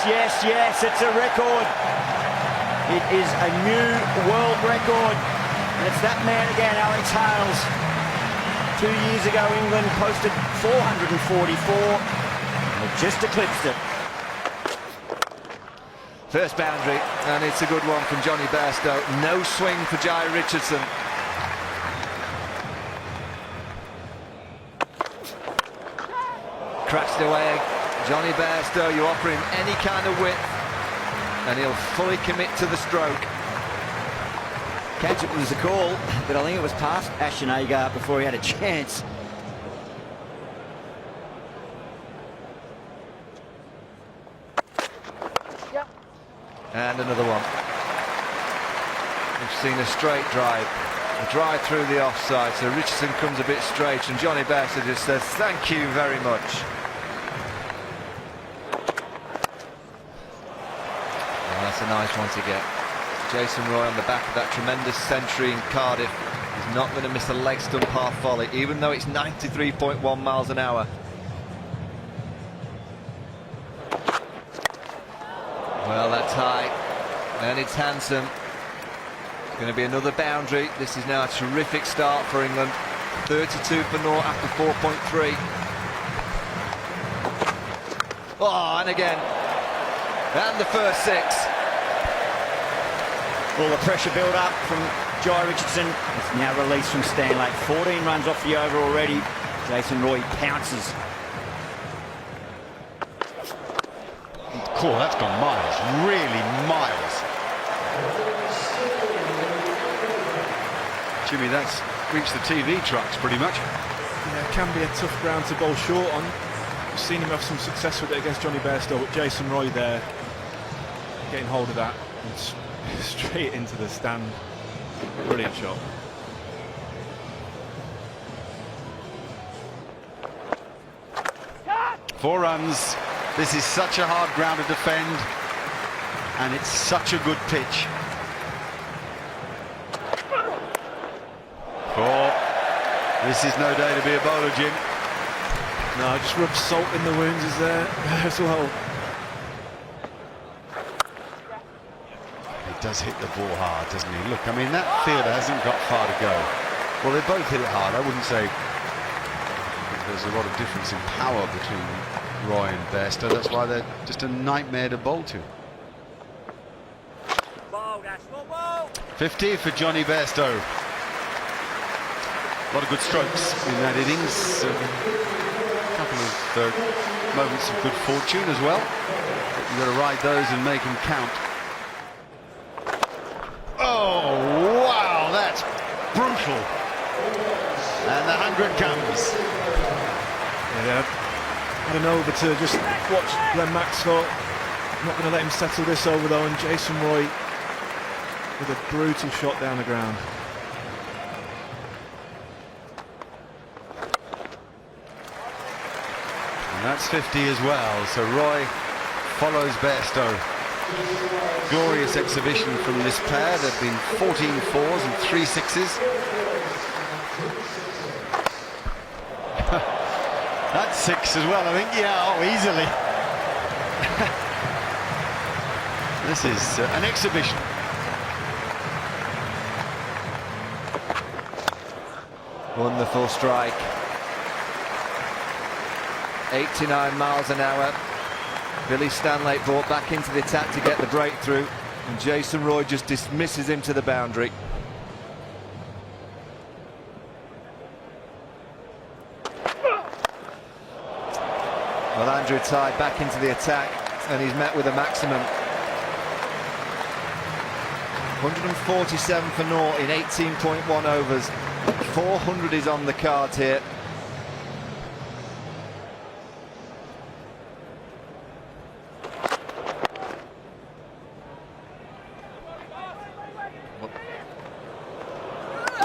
yes, yes, it's a record. It is a new world record. And it's that man again, Alex Hales. 2 years ago, England posted 444. And it just eclipsed it. First boundary, and it's a good one from Jonny Bairstow. No swing for Jai Richardson. Crashed away. Jonny Bairstow, you offer him any kind of width and he'll fully commit to the stroke. Catch it was a call, but I think it was past Ashton Agar before he had a chance. And another one. We've seen a straight drive, a drive through the offside, so Richardson comes a bit straight and Jonny Bairstow just says thank you very much. And that's a nice one to get. Jason Roy on the back of that tremendous century in Cardiff. He's not going to miss a leg stump half volley, even though it's 93.1 miles an hour. Well, that's high, and it's handsome. It's going to be another boundary. This is now a terrific start for England. 32 for naught after 4.3. Oh, and again. And the first six. All the pressure build up from Jai Richardson. It's now released from Stanley. 14 runs off the over already. Jason Roy pounces. Cool, that's gone miles, really miles. Jimmy, that's reached the TV trucks pretty much. Yeah, it can be a tough ground to bowl short on. We've seen him have some success with it against Jonny Bairstow, but Jason Roy there getting hold of that and straight into the stand. Brilliant shot. Four runs. This is such a hard ground to defend, and it's such a good pitch. Four. This is no day to be a bowler, Jim. No, just rub salt in the wounds is there as well. He does hit the ball hard, doesn't he? Look, I mean, that fielder hasn't got far to go. Well, they both hit it hard. I wouldn't say there's a lot of difference in power between Roy and Bairstow. That's why they're just a nightmare to bowl to. 50 for Jonny Bairstow. A lot of good strokes in that innings. A couple of moments of good fortune as well. You've got to ride those and make them count. Oh, wow, that's brutal. And the 100 comes. Yeah. I don't know, but to just watch Glenn Maxwell. Not going to let him settle this over though, and Jason Roy with a brutal shot down the ground. And that's 50 as well, so Roy follows Bairstow. Glorious exhibition from this pair. There have been 14 fours and 3 sixes. That's 6 as well, I think. Yeah, oh, easily. This is an exhibition. Wonderful strike. 89 miles an hour. Billy Stanley brought back into the attack to get the breakthrough, and Jason Roy just dismisses him to the boundary. Well, Andrew tied back into the attack, and he's met with a maximum. 147 for naught in 18.1 overs. 400 is on the cards here.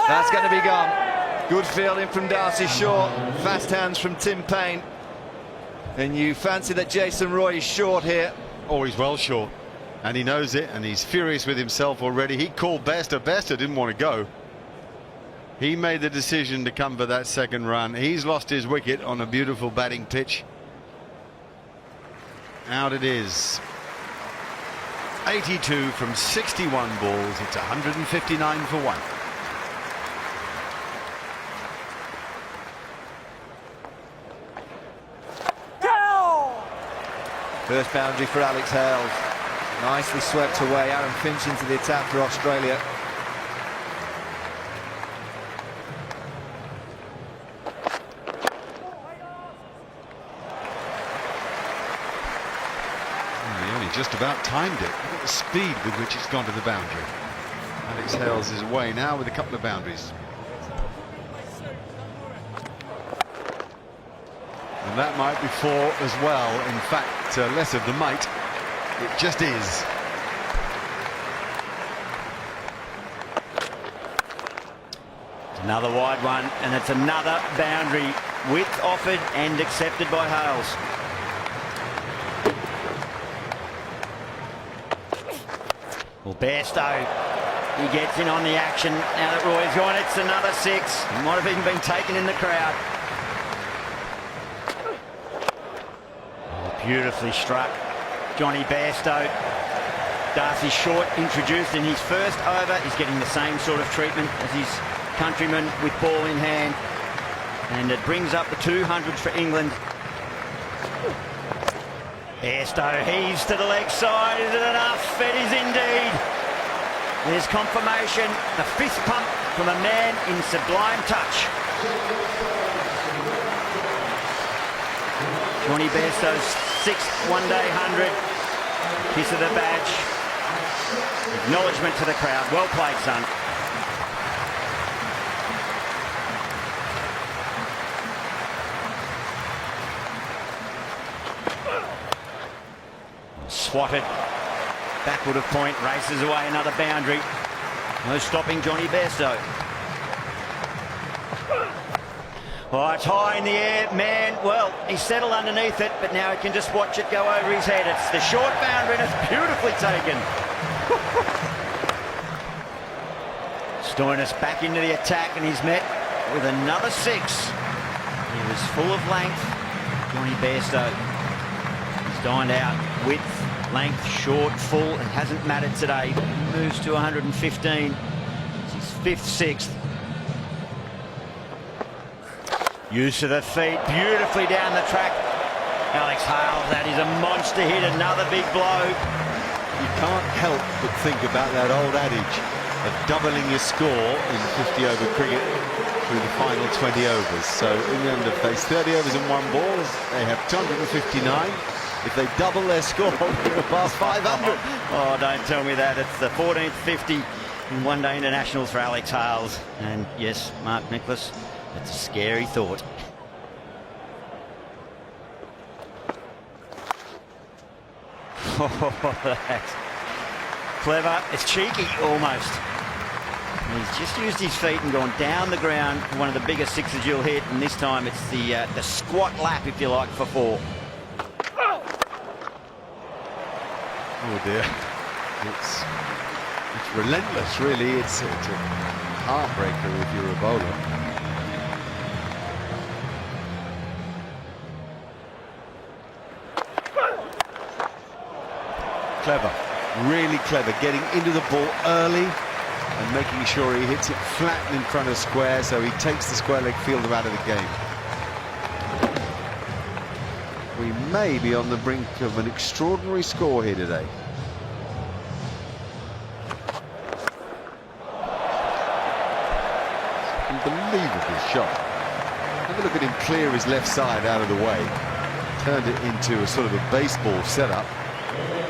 That's going to be gone. Good fielding from Darcy Shaw. Fast hands from Tim Payne. And you fancy that Jason Roy is short here. Oh, he's well short. And he knows it, and he's furious with himself already. He called Bairstow. Bairstow didn't want to go. He made the decision to come for that second run. He's lost his wicket on a beautiful batting pitch. Out it is. 82 from 61 balls. It's 159 for one. First boundary for Alex Hales. Nicely swept away. Aaron Finch into the attack for Australia. He only just about timed it. Look at the speed with which it's gone to the boundary. Alex Hales is away now with a couple of boundaries. And that might be four as well. In fact, less of the might. It just is. Another wide one, and it's another boundary. Width offered and accepted by Hales. Well, Bairstow, he gets in on the action. Now that Roy's gone, it's another six. It might have even been taken in the crowd. Oh, beautifully struck. Jonny Bairstow. Darcy Short introduced in his first over. He's getting the same sort of treatment as his countryman with ball in hand. And it brings up the 200 for England. Bairstow heaves to the leg side. Is it enough? It is indeed. There's confirmation. The fist pump from a man in sublime touch. Jonny Bairstow's sixth one-day 100. Kiss of the badge. Acknowledgement to the crowd. Well played, son. Swatted. Backward of point. Races away another boundary. No stopping Jonny Bairstow. Oh, it's high in the air, man. Well, he settled underneath it, but now he can just watch it go over his head. It's the short boundary, and it's beautifully taken. Stoinis back into the attack, and he's met with another six. He was full of length. Jonny Bairstow. He's dined out. Width, length, short, full. It hasn't mattered today. He moves to 115. It's his fifth, sixth. Use of the feet, beautifully down the track. Alex Hales, that is a monster hit, another big blow. You can't help but think about that old adage of doubling your score in 50-over cricket through the final 20 overs. So England have faced 30 overs in one ball. They have 259. If they double their score, they'll pass 500. Oh, don't tell me that. It's the 14th 50 in one-day internationals for Alex Hales. And yes, Mark Nicholas, that's a scary thought. Oh, that's clever. It's cheeky, almost. He's just used his feet and gone down the ground for one of the biggest sixes you'll hit, and this time it's the squat lap, if you like, for four. Oh dear. It's relentless, really. It's a heartbreaker if you're a bowler. Clever, really clever, getting into the ball early and making sure he hits it flat in front of square, so he takes the square leg fielder out of the game. We may be on the brink of an extraordinary score here today. Unbelievable shot. Have a look at him clear his left side out of the way. Turned it into a sort of a baseball setup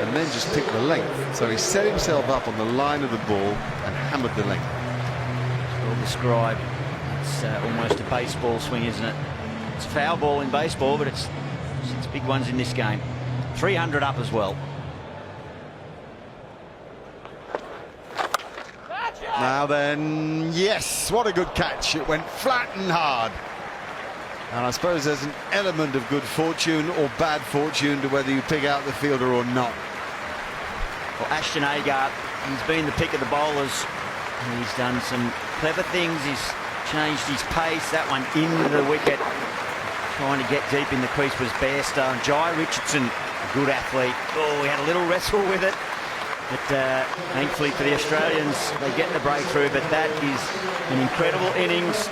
and then just picked the length. So he set himself up on the line of the ball and hammered the length. Well described. It's almost a baseball swing, isn't it? It's a foul ball in baseball, but it's big ones in this game. 300 up as well. Now then, yes, what a good catch. It went flat and hard. And I suppose there's an element of good fortune or bad fortune to whether you pick out the fielder or not. Well, Ashton Agar, he's been the pick of the bowlers. He's done some clever things. He's changed his pace. That one into the wicket. Trying to get deep in the crease was Bairstow. Jai Richardson, a good athlete. Oh, he had a little wrestle with it. But thankfully for the Australians, they get the breakthrough, but that is an incredible innings.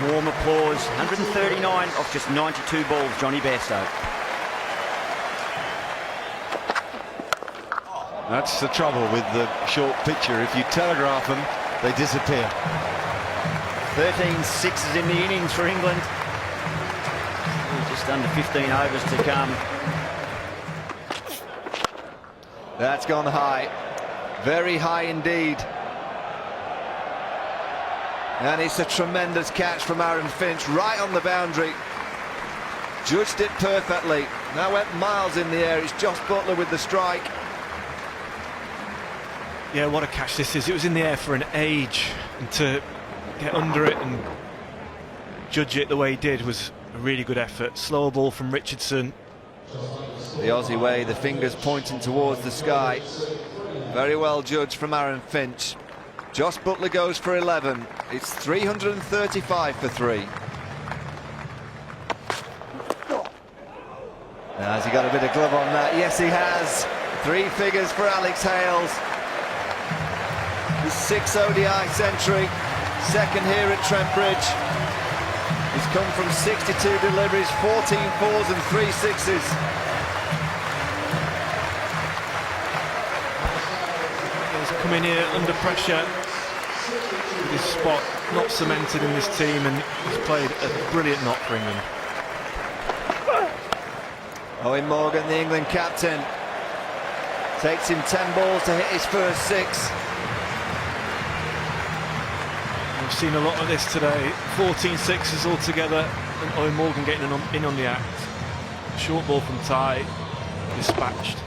Warm applause. 139 off just 92 balls, Jonny Bairstow. That's the trouble with the short picture. If you telegraph them, they disappear. 13 sixes in the innings for England. Just under 15 overs to come. That's gone high. Very high indeed. And it's a tremendous catch from Aaron Finch, right on the boundary. Judged it perfectly. Now went miles in the air. It's Josh Buttler with the strike. Yeah, what a catch this is. It was in the air for an age, and to get under it and judge it the way he did was a really good effort. Slower ball from Richardson. The Aussie way, the fingers pointing towards the sky. Very well judged from Aaron Finch. Josh Buttler goes for 11. It's 335 for 3. Now, has he got a bit of glove on that? Yes, he has. 3 figures for Alex Hales. His 6th ODI century. Second here at Trent Bridge. He's come from 62 deliveries, 14 fours and 3 sixes. He's coming here under pressure with his spot not cemented in this team, and he's played a brilliant knock for England. Eoin Morgan, the England captain, takes him 10 balls to hit his first 6. We've seen a lot of this today. 14 sixes altogether, and Eoin Morgan getting in on the act. Short ball from Ty, dispatched.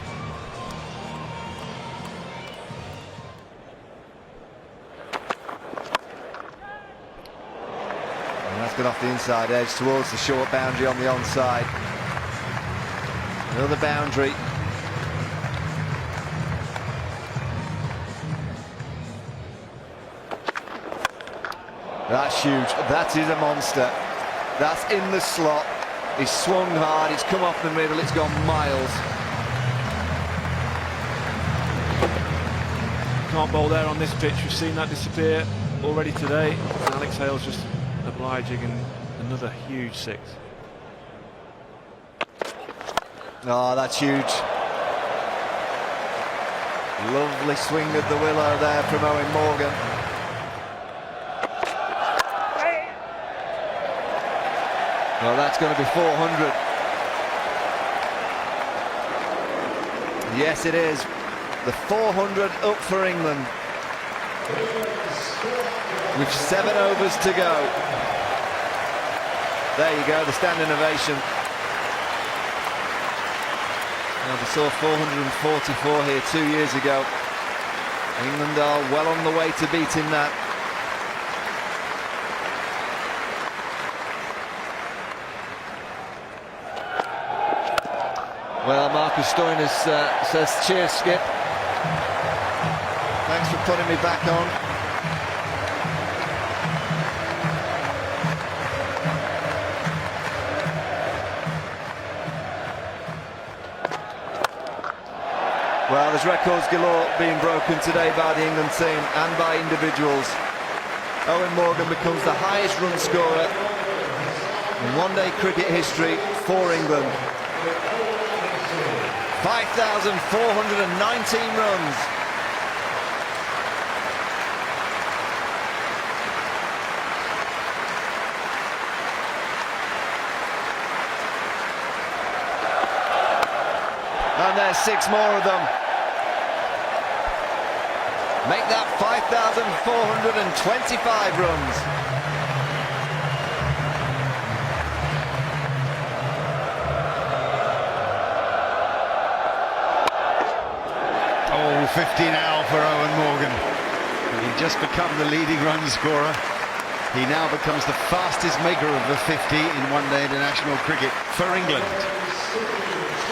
And that's gone off the inside edge towards the short boundary on the onside. Another boundary. That's huge. That is a monster. That's in the slot. He's swung hard. He's come off the middle. It's gone miles. Can't bowl there on this pitch. We've seen that disappear already today. And Alex Hales just obliging, and another huge 6. Oh, that's huge. Lovely swing of the willow there from Eoin Morgan. Well, that's going to be 400. Yes, it is. The 400 up for England. With 7 overs to go. There you go, the standing ovation. Now, we saw 444 here 2 years ago. England are well on the way to beating that. Well, Marcus Stoinis says, cheers, Skip. Thanks for putting me back on. Well, there's records galore being broken today by the England team and by individuals. Eoin Morgan becomes the highest run scorer in one-day cricket history for England. 5,419 runs. And there's 6 more of them. Make that 5,425 runs. Oh, 50 now for Eoin Morgan. He'd just become the leading run scorer. He now becomes the fastest maker of the 50 in one-day international cricket for England.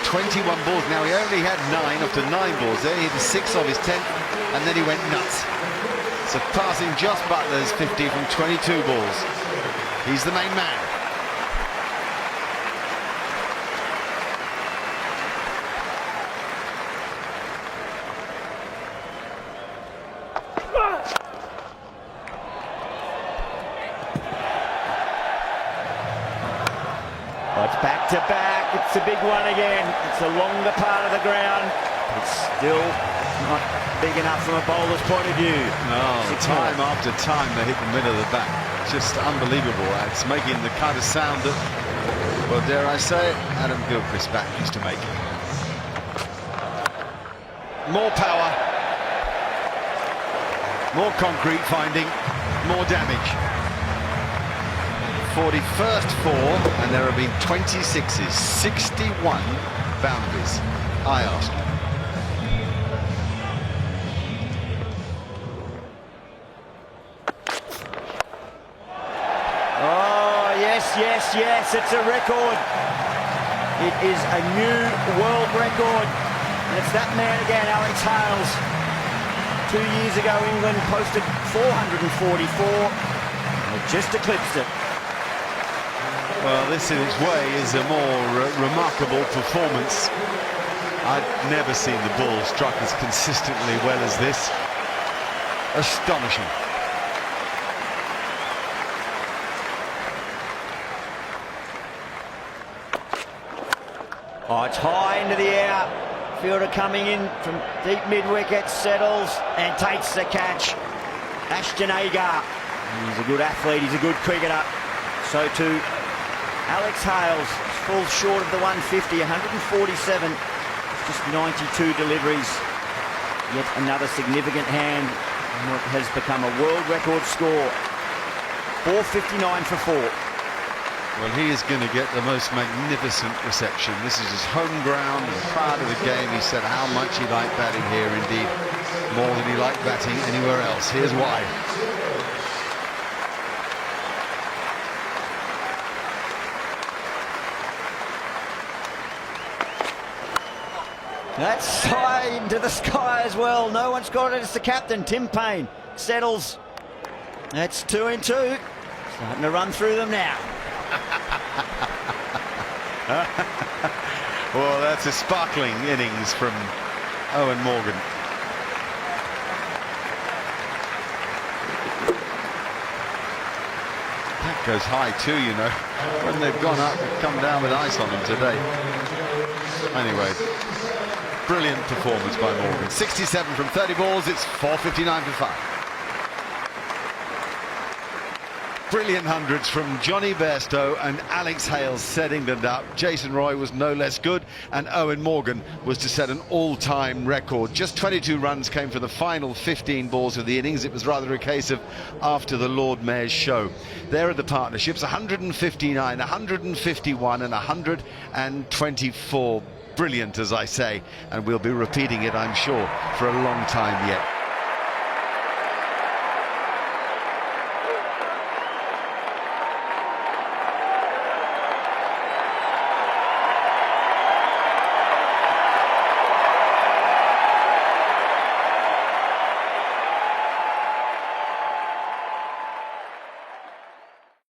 21 balls. Now, he only had 9 after 9 balls there. He had 6 of his 10th, and then he went nuts. Surpassing Josh Buttler's 50 from 22 balls. He's the main man. It's a big one again. It's a longer part of the ground. It's still not big enough from a bowler's point of view. Oh, time after time they hit the middle of the bat. Just unbelievable. It's making the kind of sound that, well, dare I say it, Adam Gilchrist's bat used to make. More power, more concrete finding, more damage. 41st four, and there have been 26s, 61 boundaries. I ask. Oh, yes, it's a record. It is a new world record. And it's that man again, Alex Hales. 2 years ago, England posted 444. They just eclipsed it. Well, this in its way is a more remarkable performance. I've never seen the ball struck as consistently well as this. Astonishing. Oh, it's high into the air. Fielder coming in from deep mid-wicket, settles and takes the catch. Ashton Agar. He's a good athlete, he's a good cricketer. So too Alex Hales falls short of the 150, 147, just 92 deliveries. Yet another significant hand in what has become a world record score. 459 for 4. Well, he is going to get the most magnificent reception. This is his home ground and part of the game. He said how much he liked batting here, indeed, more than he liked batting anywhere else. Here's why. That's high into the sky as well. No one's got it. It's the captain, Tim Payne. Settles. That's 2 and 2. Starting to run through them now. Well, that's a sparkling innings from Eoin Morgan. That goes high too, you know. When they've gone up, they've come down with ice on them today. Anyway, brilliant performance by Morgan. 67 from 30 balls, it's 459 for 5. Brilliant hundreds from Jonny Bairstow and Alex Hales setting them up. Jason Roy was no less good, and Eoin Morgan was to set an all-time record. Just 22 runs came for the final 15 balls of the innings. It was rather a case of after the Lord Mayor's show. There are the partnerships, 159, 151 and 124. Brilliant, as I say, and we'll be repeating it, I'm sure, for a long time yet.